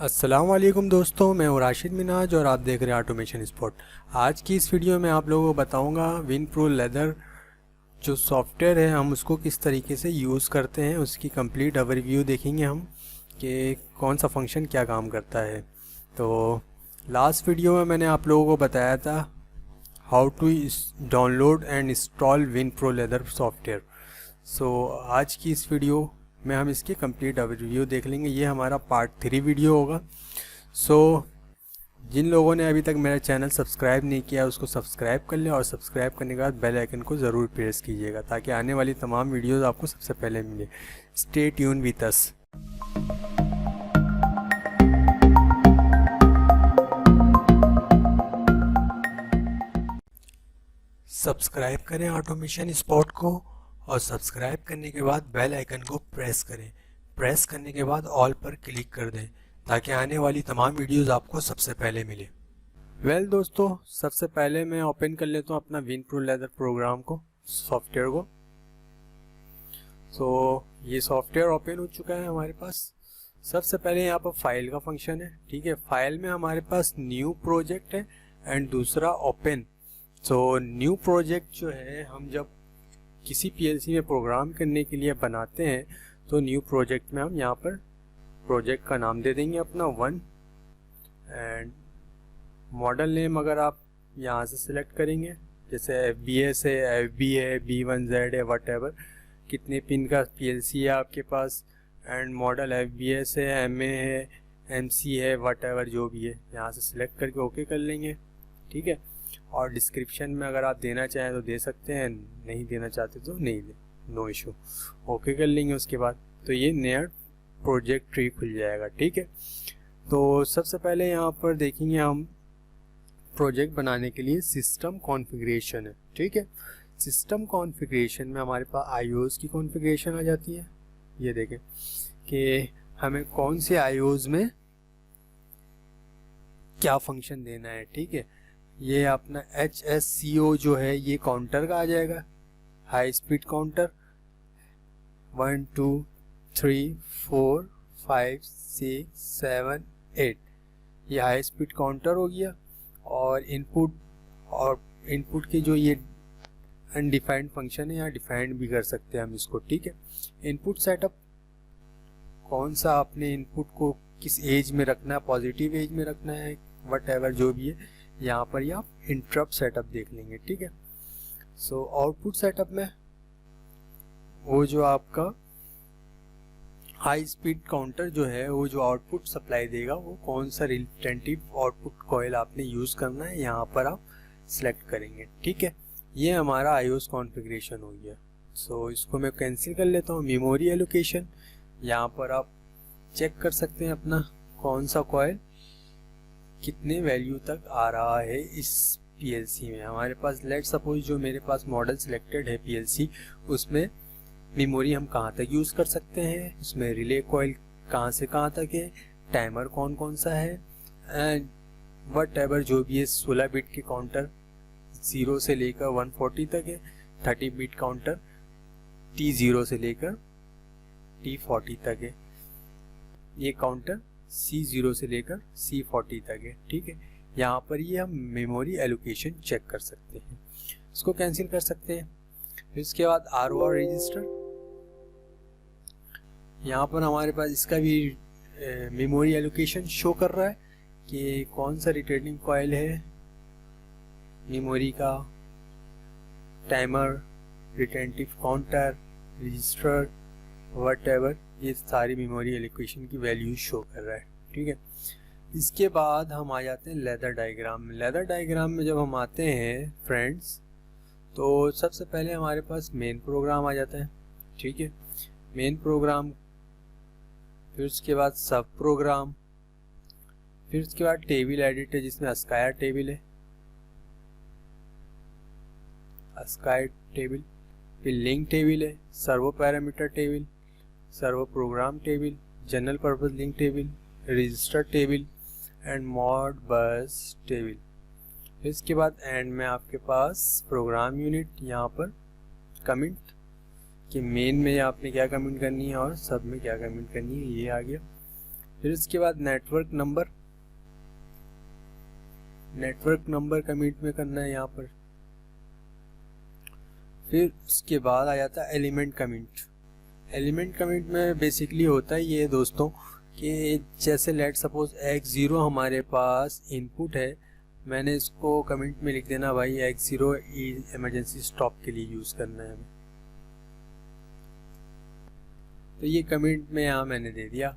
अस्सलाम वालेकुम दोस्तों, मैं हूँ राशिद मिनाज और आप देख रहे हैं ऑटोमेशन स्पॉट। आज की इस वीडियो में आप लोगों को बताऊंगा विनप्रो लेदर जो सॉफ्टवेयर है हम उसको किस तरीके से यूज़ करते हैं। उसकी कंप्लीट ओवरव्यू देखेंगे हम कि कौन सा फंक्शन क्या काम करता है। तो लास्ट वीडियो में मैंने आप लोगों को बताया था how to download and install WinPro ladder software. So आज की इस वीडियो में हम इसकी कंप्लीट ओवरव्यू देख लेंगे। ये हमारा पार्ट 3 वीडियो होगा। जिन लोगों ने अभी तक मेरा चैनल सब्सक्राइब नहीं किया उसको सब्सक्राइब कर लें और सब्सक्राइब करने के बाद बेल आइकन को ज़रूर प्रेस कीजिएगा ताकि आने वाली तमाम वीडियोस आपको सबसे पहले मिले। Stay tune with us. Subscribe करें ऑटोमेशन स्पॉट को और सब्सक्राइब करने के बाद बेल आइकन को प्रेस करें। प्रेस करने के बाद ऑल पर क्लिक कर दें ताकि आने वाली तमाम वीडियोस आपको सबसे पहले मिले। दोस्तों, सबसे पहले मैं ओपन कर लेता हूँ अपना विनप्रो लेदर प्रोग्राम को, सॉफ्टवेयर को। ये सॉफ्टवेयर ओपन हो चुका है हमारे पास। सबसे पहले यहाँ पर फाइल का फंक्शन है, ठीक है। फाइल में हमारे पास न्यू प्रोजेक्ट है एंड दूसरा ओपन। न्यू प्रोजेक्ट जो है हम जब किसी पीएलसी में प्रोग्राम करने के लिए बनाते हैं तो न्यू प्रोजेक्ट में हम यहाँ पर प्रोजेक्ट का नाम दे देंगे अपना 1 एंड मॉडल नेम अगर आप यहाँ से सिलेक्ट करेंगे, जैसे FBS है, FB है, B1Z है, वट कितने पिन का पीएलसी है आपके पास, एंड मॉडल FBS है, MA है, MC है, वट जो भी है, यहाँ से सिलेक्ट करके ओके कर लेंगे, ठीक है। और डिस्क्रिप्शन में अगर आप देना चाहें तो दे सकते हैं, नहीं देना चाहते तो नहीं दे, नो इशू, ओके कर लेंगे। उसके बाद तो ये नया प्रोजेक्ट ट्री खुल जाएगा, ठीक है। तो सबसे पहले यहाँ पर देखेंगे हम प्रोजेक्ट बनाने के लिए सिस्टम कॉन्फ़िगरेशन है, ठीक है। सिस्टम कॉन्फ़िगरेशन में हमारे पास आईओज़ की कॉन्फ़िगरेशन आ जाती है। ये देखें कि हमें कौन से आईओज़ में क्या फंक्शन देना है, ठीक है। ये अपना HSCO जो है ये काउंटर का आ जाएगा, हाई स्पीड काउंटर 1 2 3 4 5 6 7 8, ये हाई स्पीड काउंटर हो गया। और इनपुट के जो ये अनडिफाइंड फंक्शन है यहाँ डिफाइंड भी कर सकते हैं हम इसको, ठीक है। इनपुट सेटअप कौन सा आपने इनपुट को किस एज में रखना है, पॉजिटिव एज में रखना है, वट जो भी है, यहाँ पर ही आप इंटरप्ट सेटअप देख लेंगे, ठीक है। आउटपुट सेटअप में वो जो आपका हाई स्पीड काउंटर जो है वो जो आउटपुट सप्लाई देगा वो कौन सा रिलेटेटिव आउटपुट कॉइल आपने यूज़ करना है यहाँ पर आप सिलेक्ट करेंगे, ठीक है। ये हमारा आईओएस कॉन्फ़िगरेशन हो गया। इसको मैं कैंसिल कर लेता हूँ। मेमोरी एलोकेशन, यहाँ पर आप चेक कर सकते हैं अपना कौन सा कॉइल कितने वैल्यू तक आ रहा है इस पीएलसी में। हमारे पास लेट सपोज जो मेरे पास मॉडल सिलेक्टेड है पीएलसी, उसमें मेमोरी हम कहाँ तक यूज़ कर सकते हैं, उसमें रिले कॉइल कहाँ से कहाँ तक है, टाइमर कौन कौन सा है, एंड वट जो भी है 16 बिट के काउंटर 0 से लेकर 140 तक है, 30 बिट काउंटर T0 से लेकर T40 तक है, ये काउंटर C0 से लेकर C40 तक है, ठीक है। यहाँ पर ये हम मेमोरी एलोकेशन चेक कर सकते हैं, इसको कैंसिल कर सकते हैं। फिर इसके बाद ROR रजिस्टर, यहाँ पर हमारे पास इसका भी मेमोरी एलोकेशन शो कर रहा है कि कौन सा रिटर्निंग कॉइल है मेमोरी का, timer, retentive counter, register, what ये सारी मेमोरी एलोकेशन की वैल्यू शो कर रहा है, ठीक है। इसके बाद हम आ जाते हैं लेदर डायग्राम में। लेदर डायग्राम में जब हम आते हैं फ्रेंड्स तो सबसे पहले हमारे पास मेन प्रोग्राम आ जाता है, ठीक है। मेन प्रोग्राम, फिर उसके बाद सब प्रोग्राम, फिर उसके बाद टेबल एडिट है जिसमें अस्कायर टेबल है, अस्कायर टेबल, फिर लिंक टेबल है, servo parameter table, servo program table, general purpose link table, register table and modbus table. इसके बाद एंड में आपके पास प्रोग्राम यूनिट, यहाँ पर कमेंट कि मेन में आपने क्या कमेंट करनी है और सब में क्या कमेंट करनी है, ये आ गया। फिर उसके बाद नेटवर्क नंबर कमिट में करना है यहाँ पर। फिर उसके बाद आ जाता है एलिमेंट कमिट में बेसिकली होता है ये दोस्तों कि जैसे लेट सपोज x0 हमारे पास इनपुट है, मैंने इसको कमिट में लिख देना भाई x0 इमरजेंसी स्टॉप के लिए यूज़ करना है हमें, तो ये कमिट में यहाँ मैंने दे दिया।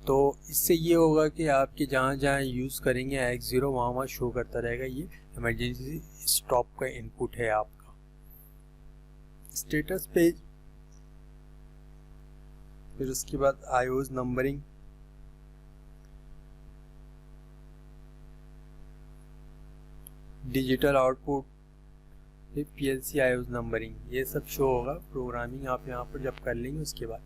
तो इससे ये होगा कि आपके जहाँ जहाँ यूज़ करेंगे x0 वहाँ शो करता रहेगा ये इमरजेंसी स्टॉप का इनपुट है आपका। स्टेटस पेज, फिर उसके बाद आईओज नंबरिंग, डिजिटल आउटपुट, फिर पीएलसी आईओज नंबरिंग, ये सब शो होगा। प्रोग्रामिंग आप यहाँ पर जब कर लेंगे उसके बाद।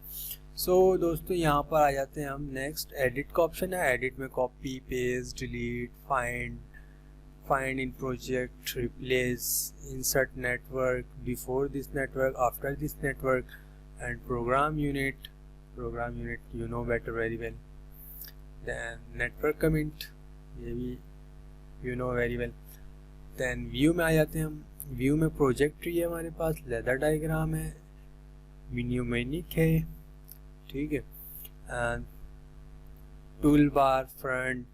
सो दोस्तों यहाँ पर आ जाते हैं हम नेक्स्ट एडिट का ऑप्शन है। एडिट में copy paste delete find in project, replace, insert network, before this network, after this network, and program unit you know better very well. Then network commit, ये भी you know very well. Then view में आ जाते हैं हम। View में project tree है हमारे पास, लेदर डायग्राम है, न्यूमेरिक है, ठीक है, and tool bar, front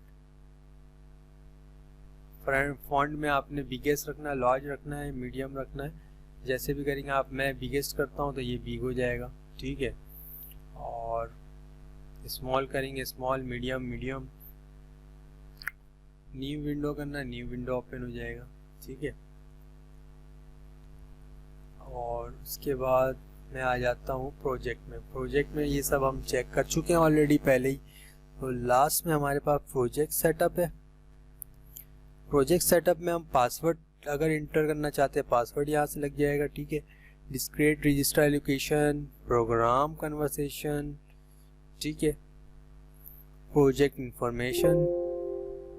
font में आपने बिगेस्ट रखना है, लार्ज रखना है, मीडियम रखना है, जैसे भी करेंगे आप। मैं बिगेस्ट करता हूँ तो ये बिग हो जाएगा, ठीक है, और स्मॉल करेंगे स्मॉल, मीडियम। न्यू विंडो करना है, न्यू विंडो ओपन हो जाएगा, ठीक है। और उसके बाद मैं आ जाता हूँ प्रोजेक्ट में ये सब हम चेक कर चुके हैं ऑलरेडी पहले ही। तो लास्ट में हमारे पास प्रोजेक्ट सेटअप है। प्रोजेक्ट सेटअप में हम पासवर्ड अगर इंटर करना चाहते हैं, पासवर्ड यहाँ से लग जाएगा, ठीक है। Discrete register allocation, program conversation, ठीक है, प्रोजेक्ट इंफॉर्मेशन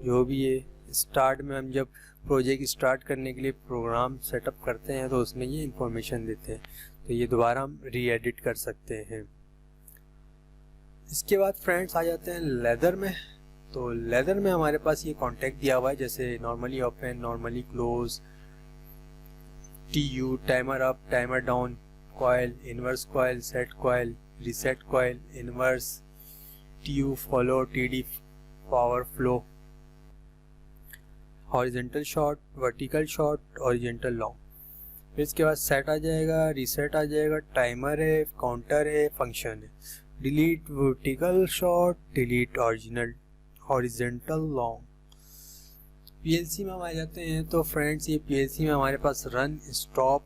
जो भी है। स्टार्ट में हम जब प्रोजेक्ट स्टार्ट करने के लिए प्रोग्राम सेटअप करते हैं तो उसमें ये इंफॉर्मेशन देते हैं, तो ये दोबारा हम री एडिट कर सकते हैं। इसके बाद फ्रेंड्स आ जाते हैं लेदर में। तो लेदर में हमारे पास ये कॉन्टेक्ट दिया हुआ है, जैसे normally open, normally close, TU, timer up, timer down, coil, inverse coil, set coil, reset coil, inverse, TU, follow, TD, power flow, horizontal short, vertical short, horizontal long. फिर इसके बाद सेट आ जाएगा, रीसेट आ जाएगा, timer है, counter है, function है, delete vertical short, delete horizontal long. PLC में हम आ जाते हैं। तो फ्रेंड्स ये पीएलसी में हमारे पास run, stop,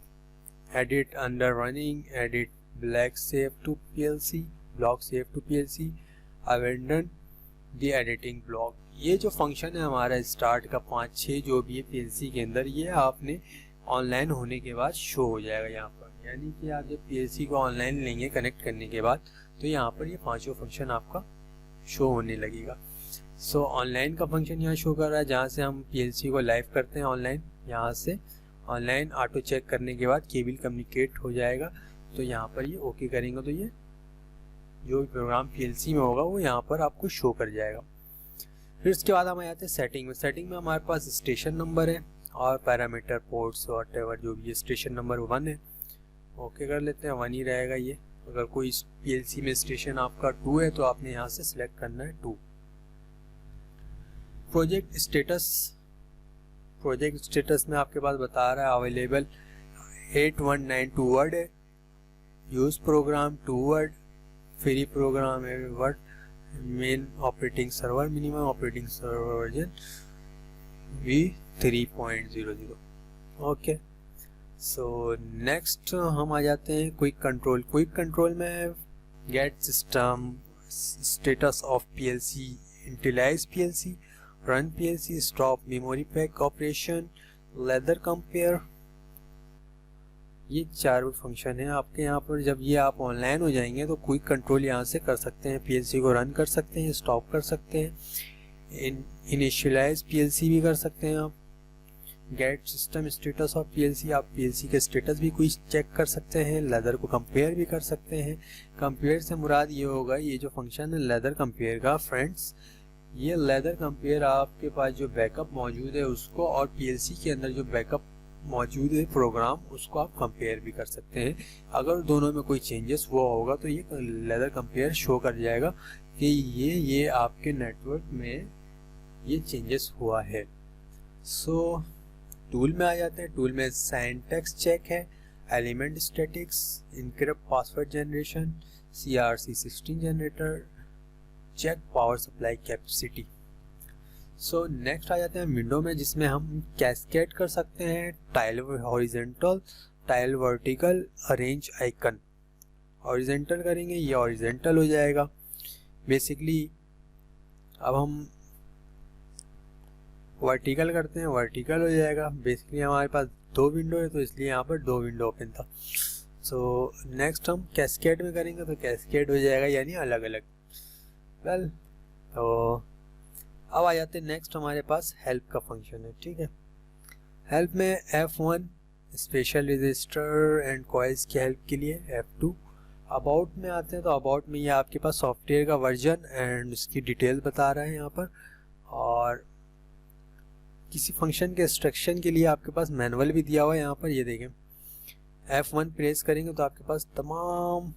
edit under running, edit block save to PLC, abandon the editing block. ये जो फंक्शन है हमारा स्टार्ट का 5-6 जो भी है पीएलसी के अंदर, ये आपने ऑनलाइन होने के बाद शो हो जाएगा यहाँ पर। यानी कि आप जब पीएलसी को ऑनलाइन लेंगे कनेक्ट करने के बाद, तो यहाँ पर ये 5 फंक्शन आपका शो होने लगेगा। सो ऑनलाइन का फंक्शन यहाँ शो कर रहा है, जहाँ से हम पीएलसी को लाइव करते हैं ऑनलाइन। यहाँ से ऑनलाइन ऑटो चेक करने के बाद केबल कम्युनिकेट हो जाएगा, तो यहाँ पर ये ओके करेंगे तो ये जो प्रोग्राम पीएलसी में होगा वो यहाँ पर आपको शो कर जाएगा। फिर उसके बाद हम आ जाते हैं सेटिंग में। सेटिंग में हमारे पास स्टेशन नंबर है और पैरामीटर, पोर्ट्स, व्हाटएवर जो भी है। स्टेशन नंबर 1 है, ओके कर लेते हैं, 1 ही रहेगा ये। अगर कोई पीएलसी में स्टेशन आपका 2 है तो आपने यहाँ से सिलेक्ट करना है 2। प्रोजेक्ट स्टेटस में आपके पास बता रहा है अवेलेबल 8192 वर्ड है, use program 2 word, free program है word, main operating server, minimum operating server version v3.00। Okay, so next हम आ जाते हैं क्विक कंट्रोल में get system status of PLC, initialize PLC, run PLC, stop memory pack operation, ladder compare. ये 4 function है आपके यहाँ पर। जब ये आप ऑनलाइन हो जाएंगे तो क्विक कंट्रोल यहाँ से कर सकते हैं, पीएलसी को रन कर सकते हैं, स्टॉप कर सकते हैं, इनिशियलाइज पीएलसी भी कर सकते हैं आप, get system status of PLC, आप पीएलसी के स्टेटस भी कोई चेक कर सकते हैं, लेदर को कंपेयर भी कर सकते हैं। कंपेयर से मुराद ये होगा, ये जो फंक्शन है लेदर कंपेयर का फ्रेंड्स, ये लेदर कंपेयर आपके पास जो बैकअप मौजूद है उसको और पीएलसी के अंदर जो बैकअप मौजूद है प्रोग्राम, उसको आप कंपेयर भी कर सकते हैं। अगर दोनों में कोई चेंजेस हुआ होगा तो ये लेदर कंपेयर शो कर जाएगा कि ये आपके नेटवर्क में ये चेंजेस हुआ है। सो टूल में आ जाते हैं। टूल में सिंटैक्स चेक है, element statics, encrypt password generation, CRC16 generator, check power supply capacity. So next आ जाते हैं विंडो में, जिसमें हम कैस्केड कर सकते हैं tile horizontal, tile vertical, arrange icon. Horizontal करेंगे ये हॉरिजेंटल हो जाएगा बेसिकली। अब हम वर्टिकल करते हैं, वर्टिकल हो जाएगा बेसिकली। हमारे पास 2 विंडो है तो इसलिए यहाँ पर 2 विंडो ओपन था। सो नेक्स्ट हम कैस्केड में करेंगे तो कैस्केड हो जाएगा, यानी अलग अलग। वेल तो अब आ जाते हैं नेक्स्ट, हमारे पास हेल्प का फंक्शन है, ठीक है। हेल्प में F1 special register and coils की हेल्प के लिए, F2 अबाउट में आते हैं तो अबाउट में ये आपके पास सॉफ्टवेयर का वर्जन एंड उसकी डिटेल बता रहा है यहाँ पर। और किसी फंक्शन के इंस्ट्रक्शन के लिए आपके पास मैनुअल भी दिया हुआ है यहाँ पर, ये देखें। F1 प्रेस करेंगे तो आपके पास तमाम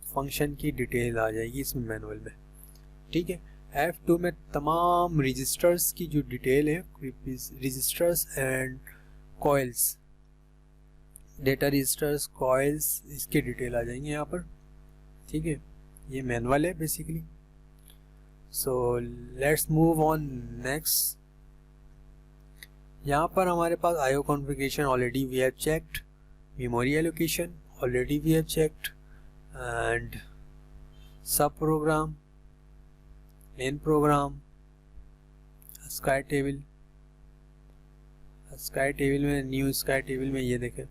फंक्शन की डिटेल आ जाएगी इसमें मैनुअल में, ठीक है। F2 में तमाम रजिस्टर्स की जो डिटेल है, registers and coils, data registers, coils, इसकी डिटेल आ जाएंगे यहाँ पर, ठीक है। ये मैनुअल है basically. So let's move on next. यहाँ पर हमारे पास IO configuration already we have checked, memory allocation already we have checked, and sub program, main program, sky table. Sky table में, न्यू स्काई टेबल में ये देखें।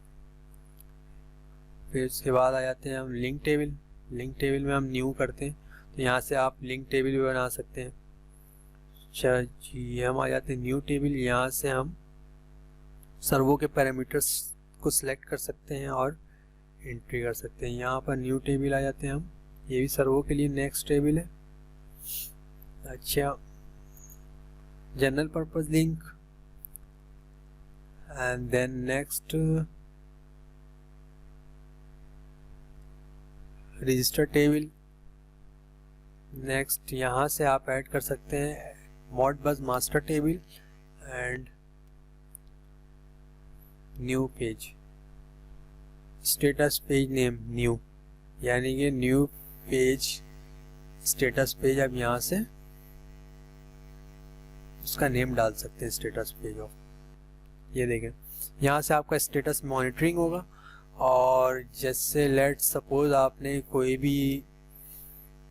फिर उसके बाद आ जाते हैं हम लिंक टेबल। लिंक टेबल में हम न्यू करते हैं तो यहाँ से आप लिंक टेबल भी बना सकते हैं। अच्छा जी, हम आ जाते हैं न्यू टेबल। यहाँ से हम सर्वो के पैरामीटर्स को सिलेक्ट कर सकते हैं और एंट्री कर सकते हैं। यहाँ पर न्यू टेबल आ जाते हैं हम, ये भी सर्वो के लिए नेक्स्ट टेबल है। अच्छा, general purpose link and then next register table. Next यहाँ से आप ऐड कर सकते हैं modbus master table and new page, status page name new, यानी कि न्यू पेज स्टेटस पेज। अब यहाँ से उसका नेम डाल सकते हैं स्टेटस पेज ऑफ। ये देखें, यहाँ से आपका स्टेटस मॉनिटरिंग होगा। और जैसे लेट सपोज आपने कोई भी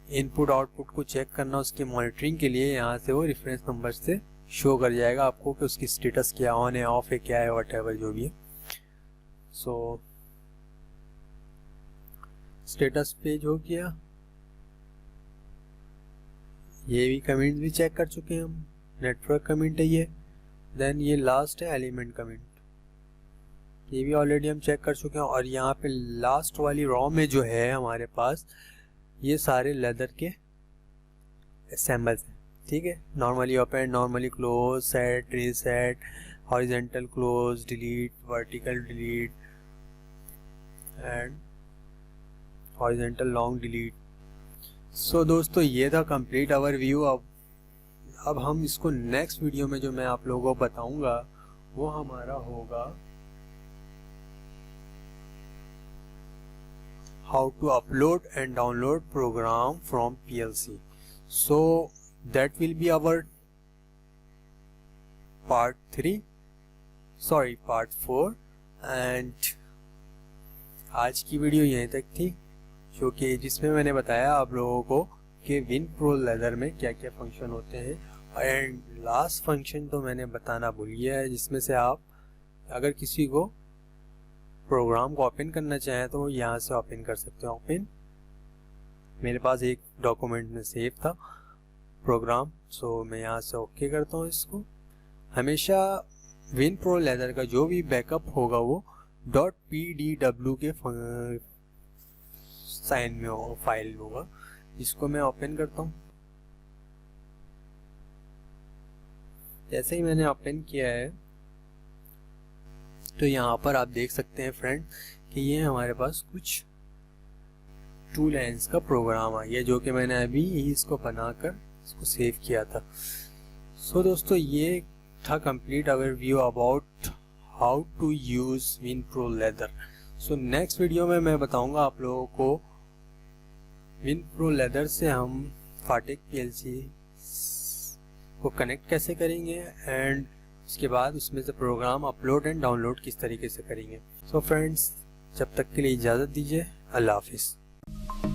इनपुट आउटपुट को चेक करना, उसकी मॉनिटरिंग के लिए यहाँ से वो रेफरेंस नंबर से शो कर जाएगा आपको कि उसकी स्टेटस क्या ऑन है, ऑफ है, क्या है, व्हाटएवर जो भी है। सो स्टेटस पेज हो गया। ये भी कमेंट भी चेक कर चुके हैं हम, नेटवर्क कमेंट है ये। देन ये लास्ट है एलिमेंट कमेंट, ये भी ऑलरेडी हम चेक कर चुके हैं। और यहाँ पे लास्ट वाली रॉ में जो है हमारे पास, ये सारे लेदर के सैम्बल्स हैं, ठीक है। Normally open, normally close, set, reset, horizontal close, delete, vertical delete and horizontal long delete. So दोस्तों, ये था कंप्लीट ओवरव्यू। अब हम इसको नेक्स्ट वीडियो में जो मैं आप लोगों को बताऊंगा वो हमारा होगा how to upload and download program from PLC. So that will be our part 4 and आज की वीडियो यहीं तक थी, जो कि जिसमें मैंने बताया आप लोगों को कि WinPro लेदर में क्या क्या फंक्शन होते हैं। एंड लास्ट फंक्शन तो मैंने बताना भूल गया है, जिसमें से आप अगर किसी को प्रोग्राम को ओपन करना चाहें तो यहाँ से ओपन कर सकते हो। ओपन, मेरे पास एक डॉक्यूमेंट में सेव था प्रोग्राम, सो मैं यहाँ से ओके करता हूँ इसको। हमेशा विन प्रो लेदर का जो भी बैकअप होगा वो .pdw के साइन में होगा, फाइल होगा, जिसको मैं ओपन करता हूँ। जैसे ही मैंने ओपन किया है तो यहाँ पर आप देख सकते हैं फ्रेंड कि ये हमारे पास कुछ 2 लाइन्स का प्रोग्राम आ गया, जो कि मैंने अभी इसको बनाकर इसको सेव किया था। सो दोस्तों, ये था complete overview about how to use WinPro ladder. So next video में मैं बताऊंगा आप लोगों को विनप्रो लेदर से हम फाटेक पीएलसी को कनेक्ट कैसे करेंगे एंड उसके बाद उसमें से प्रोग्राम अपलोड एंड डाउनलोड किस तरीके से करेंगे। सो फ्रेंड्स, जब तक के लिए इजाज़त दीजिए। अल्लाह हाफिज़।